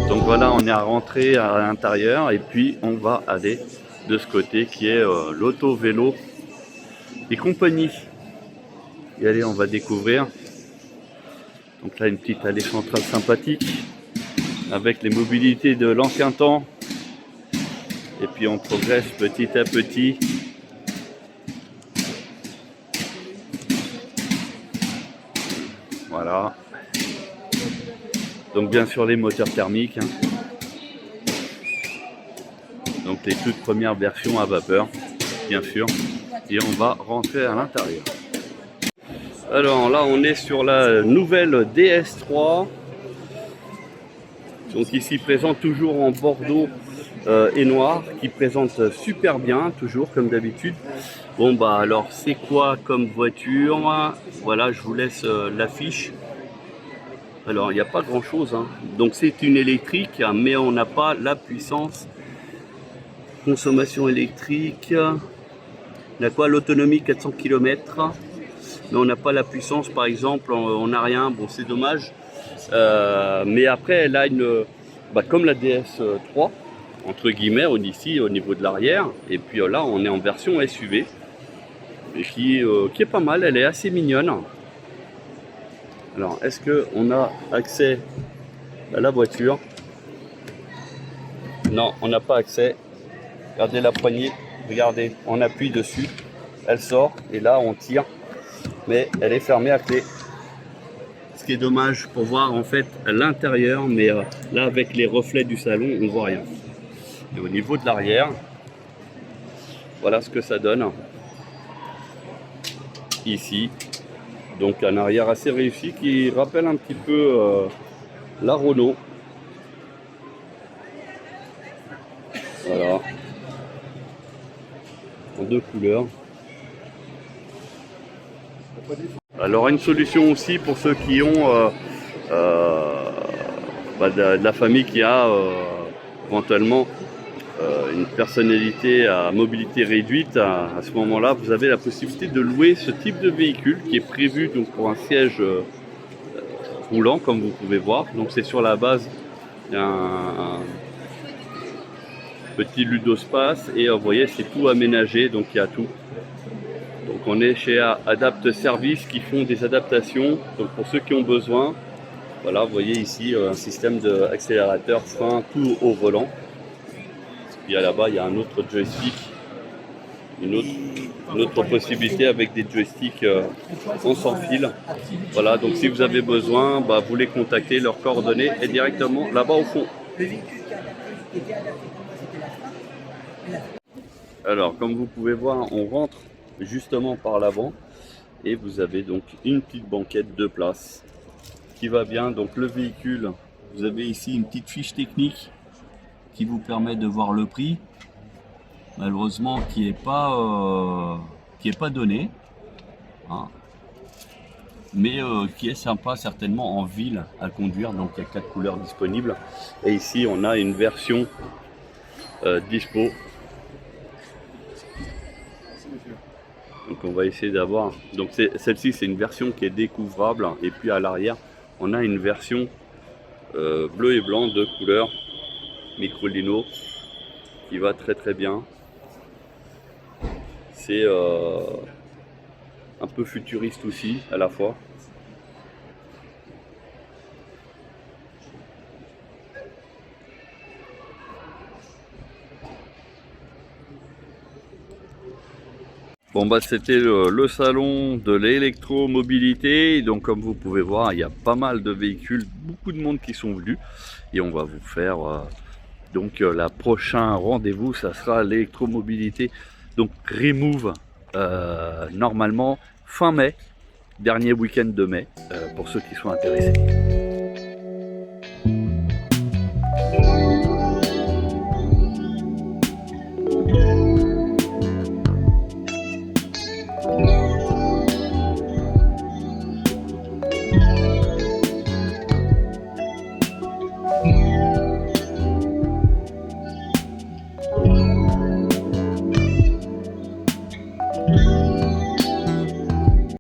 Donc voilà, on est à rentrer à l'intérieur et puis on va aller de ce côté qui est l'auto-vélo et compagnie. Et allez, on va découvrir. Donc là, une petite allée centrale sympathique avec les mobilités de l'ancien temps. Et puis on progresse petit à petit. Voilà. Donc bien sûr les moteurs thermiques. Hein. Donc les toutes premières versions à vapeur, bien sûr. Et on va rentrer à l'intérieur. Alors là, on est sur la nouvelle DS3. Donc ici présente toujours en bordeaux et noir, qui présente super bien, toujours comme d'habitude. Bon bah alors c'est quoi comme voiture? Voilà, je vous laisse l'affiche. Alors il n'y a pas grand chose, hein. Donc c'est une électrique, mais on n'a pas la puissance. Consommation électrique, on a quoi? L'autonomie 400 km, mais on n'a pas la puissance par exemple, on n'a rien, bon c'est dommage. Mais après elle a une, comme la DS3 entre guillemets, ici au niveau de l'arrière, et puis là on est en version SUV, et qui est pas mal, elle est assez mignonne. Alors est-ce qu'on a accès à la voiture? Non, on n'a pas accès. Regardez la poignée, regardez, on appuie dessus, elle sort, et là on tire, mais elle est fermée à clé. Ce qui est dommage pour voir en fait l'intérieur, mais là avec les reflets du salon, on ne voit rien. Et au niveau de l'arrière, voilà ce que ça donne ici. Donc un arrière assez réussi qui rappelle un petit peu la Renault. Voilà. En deux couleurs. Alors une solution aussi pour ceux qui ont de la famille qui a éventuellement une personnalité à mobilité réduite, à ce moment-là, vous avez la possibilité de louer ce type de véhicule qui est prévu donc pour un siège roulant, comme vous pouvez voir. Donc c'est sur la base d'un petit ludospace et vous voyez, c'est tout aménagé, donc il y a tout. Donc on est chez Adapt Service qui font des adaptations. Donc pour ceux qui ont besoin, voilà, vous voyez ici un système d'accélérateur, frein, tout au volant. Et là-bas, il y a un autre joystick, une autre possibilité avec des joysticks en sans fil. Voilà, donc si vous avez besoin, vous les contactez, leurs coordonnées est directement là-bas au fond. Alors, comme vous pouvez voir, on rentre justement par l'avant et vous avez donc une petite banquette de place qui va bien. Donc le véhicule, vous avez ici une petite fiche technique qui vous permet de voir le prix, malheureusement qui n'est pas donné, hein, mais qui est sympa certainement en ville à conduire. Donc il y a 4 couleurs disponibles et ici on a une version dispo. Donc on va essayer d'avoir, donc celle-ci c'est une version qui est découvrable, et puis à l'arrière on a une version bleu et blanc de couleur micro-lino qui va très très bien. C'est un peu futuriste aussi à la fois. Bon c'était le salon de l'électromobilité. Donc comme vous pouvez voir, il y a pas mal de véhicules, beaucoup de monde qui sont venus, et on va vous faire donc la prochain rendez-vous, ça sera l'électromobilité, donc Remove, normalement fin mai, dernier week-end de mai, pour ceux qui sont intéressés.